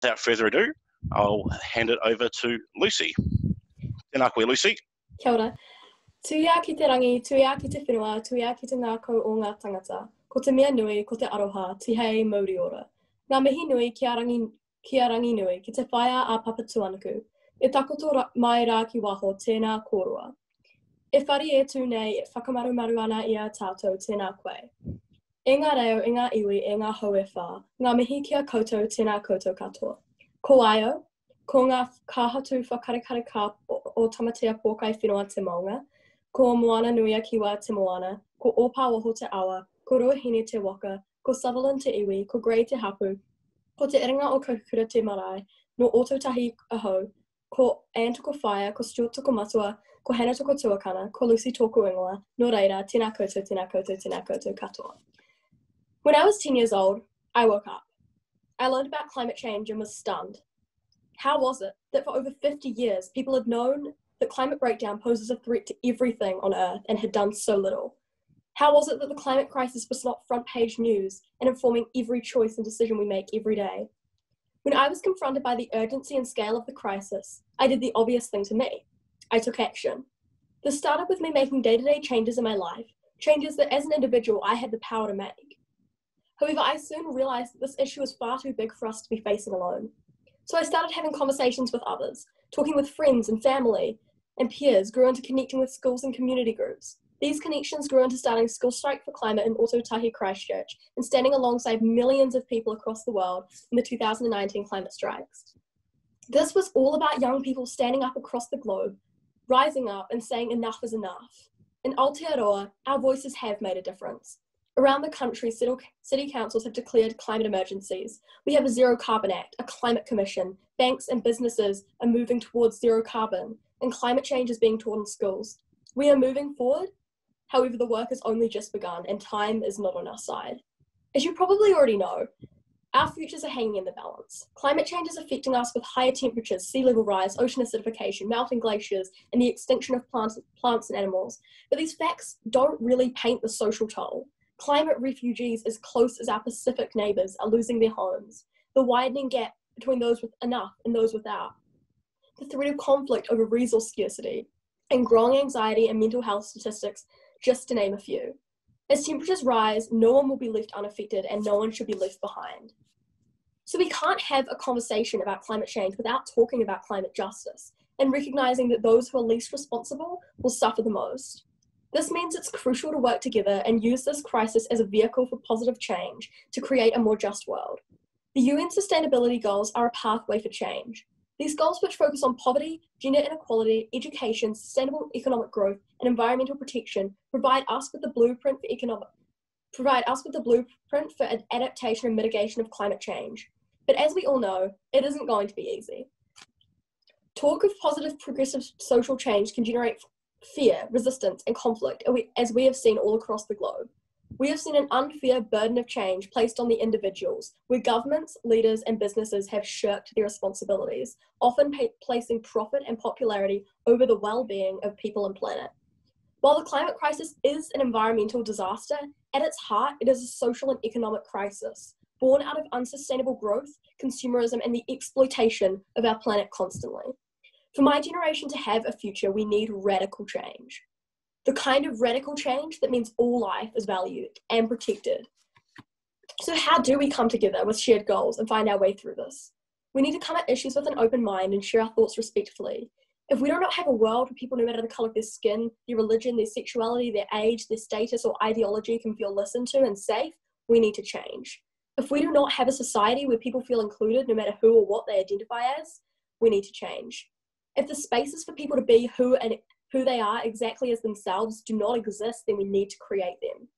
without further ado, I'll hand it over to Lucy. Tēnā koe, Lucy. Kia ora. Tuia ki te rangi, tuia ki te whenua, tuia ki te ngākau o ngā tangata. Ko te mea nui, ko te aroha, te hei mauri ora. Ngā mihi nui kia rangi nui, ki te whaia a papatuanaku. E takoto mai rā ki waho tēnā kōrua. E whari e tū nei, e whakamaru ana ia tātou tēnā koe. E ngā reo, e ngā iwi, e ngā hau e whā. Ngā mihi kia koutou tēnā koutou katoa. Ko aio, ko ngā kāhatu whakarekare kā o tamatea pōkai whenua te maunga. Ko moana nuia kiwa te moana. Ko opa waho te awa. Ko ruahine te waka. Ko Sutherland te iwi. Ko Grey te hapu. Ko te iringa o Kakura te marae. No Ōtautahi aho. Ko Anne toko whaia. Ko Stuart toko matua. Ko Hannah toko tuakana. Ko Lucy toko ingoa. No reira, tēnā koutou, tēnā koutou, tēnā koutou katoa. When I was 10 years old, I woke up. I learned about climate change and was stunned. How was it that for over 50 years, people had known that climate breakdown poses a threat to everything on Earth and had done so little? How was it that the climate crisis was not front page news and informing every choice and decision we make every day? When I was confronted by the urgency and scale of the crisis, I did the obvious thing to me. I took action. This started with me making day-to-day changes in my life, changes that as an individual I had the power to make. However, I soon realized that this issue was far too big for us to be facing alone. So I started having conversations with others, talking with friends and family and peers, grew into connecting with schools and community groups. These connections grew into starting School Strike for Climate in Ōtautahi, Christchurch, and standing alongside millions of people across the world in the 2019 climate strikes. This was all about young people standing up across the globe, rising up and saying enough is enough. In Aotearoa, our voices have made a difference. Around the country, city councils have declared climate emergencies. We have a Zero Carbon Act, a climate commission, banks and businesses are moving towards zero carbon, and climate change is being taught in schools. We are moving forward. However, the work has only just begun and time is not on our side. As you probably already know, our futures are hanging in the balance. Climate change is affecting us with higher temperatures, sea level rise, ocean acidification, melting glaciers, and the extinction of plants and animals. But these facts don't really paint the social toll. Climate refugees as close as our Pacific neighbours are losing their homes. The widening gap between those with enough and those without. The threat of conflict over resource scarcity, and growing anxiety and mental health statistics, just to name a few. As temperatures rise, no one will be left unaffected and no one should be left behind. So we can't have a conversation about climate change without talking about climate justice and recognising that those who are least responsible will suffer the most. This means it's crucial to work together and use this crisis as a vehicle for positive change to create a more just world. The UN Sustainability Goals are a pathway for change. These goals, which focus on poverty, gender inequality, education, sustainable economic growth, and environmental protection, provide us with the blueprint for adaptation and mitigation of climate change. But as we all know, it isn't going to be easy. Talk of positive, progressive social change can generate fear, resistance, and conflict, as we have seen all across the globe. We have seen an unfair burden of change placed on the individuals, where governments, leaders, and businesses have shirked their responsibilities, often placing profit and popularity over the well-being of people and planet. While the climate crisis is an environmental disaster, at its heart, it is a social and economic crisis, born out of unsustainable growth, consumerism, and the exploitation of our planet constantly. For my generation to have a future, we need radical change. The kind of radical change that means all life is valued and protected. So how do we come together with shared goals and find our way through this? We need to come at issues with an open mind and share our thoughts respectfully. If we do not have a world where people, no matter the colour of their skin, their religion, their sexuality, their age, their status or ideology, can feel listened to and safe, we need to change. If we do not have a society where people feel included, no matter who or what they identify as, we need to change. If the spaces for people to be who they are exactly as themselves do not exist, then we need to create them.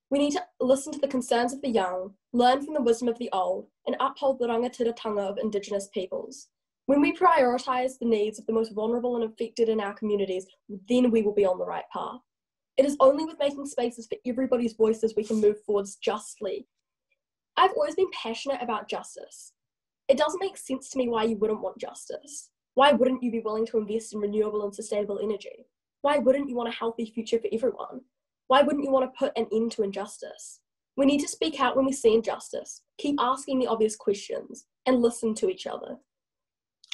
We need to listen to the concerns of the young, learn from the wisdom of the old, and uphold the rangatiratanga of Indigenous peoples. When we prioritise the needs of the most vulnerable and affected in our communities, then we will be on the right path. It is only with making spaces for everybody's voices we can move forwards justly. I've always been passionate about justice. It doesn't make sense to me why you wouldn't want justice. Why wouldn't you be willing to invest in renewable and sustainable energy? Why wouldn't you want a healthy future for everyone? Why wouldn't you want to put an end to injustice? We need to speak out when we see injustice, keep asking the obvious questions, and listen to each other.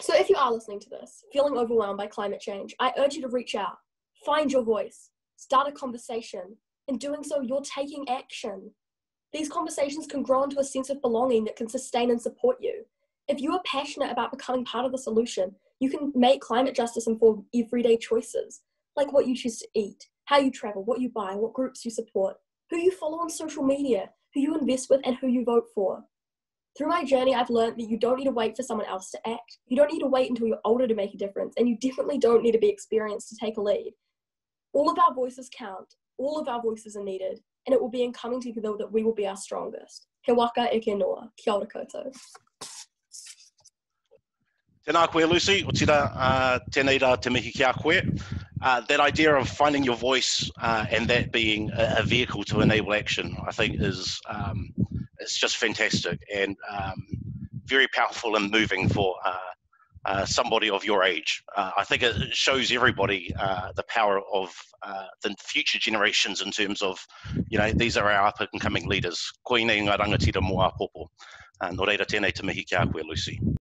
So if you are listening to this, feeling overwhelmed by climate change, I urge you to reach out, find your voice, start a conversation. In doing so, you're taking action. These conversations can grow into a sense of belonging that can sustain and support you. If you are passionate about becoming part of the solution, you can make climate justice inform everyday choices, like what you choose to eat, how you travel, what you buy, what groups you support, who you follow on social media, who you invest with, and who you vote for. Through my journey, I've learned that you don't need to wait for someone else to act. You don't need to wait until you're older to make a difference, and you definitely don't need to be experienced to take a lead. All of our voices count, all of our voices are needed, and it will be in coming together that we will be our strongest. He waka e ke noa, kia ora koutou. Tēnā koe, Lucy. O tira, tēnei rā te mihi ki a koe. That idea of finding your voice and that being a vehicle to enable action, I think is it's just fantastic and very powerful and moving for somebody of your age. I think it shows everybody the power of the future generations in terms of, you know, these are our up and coming leaders. Koine ngā rangatira mo a popo. Nō reira tēnei te mihi ki a koe, Lucy.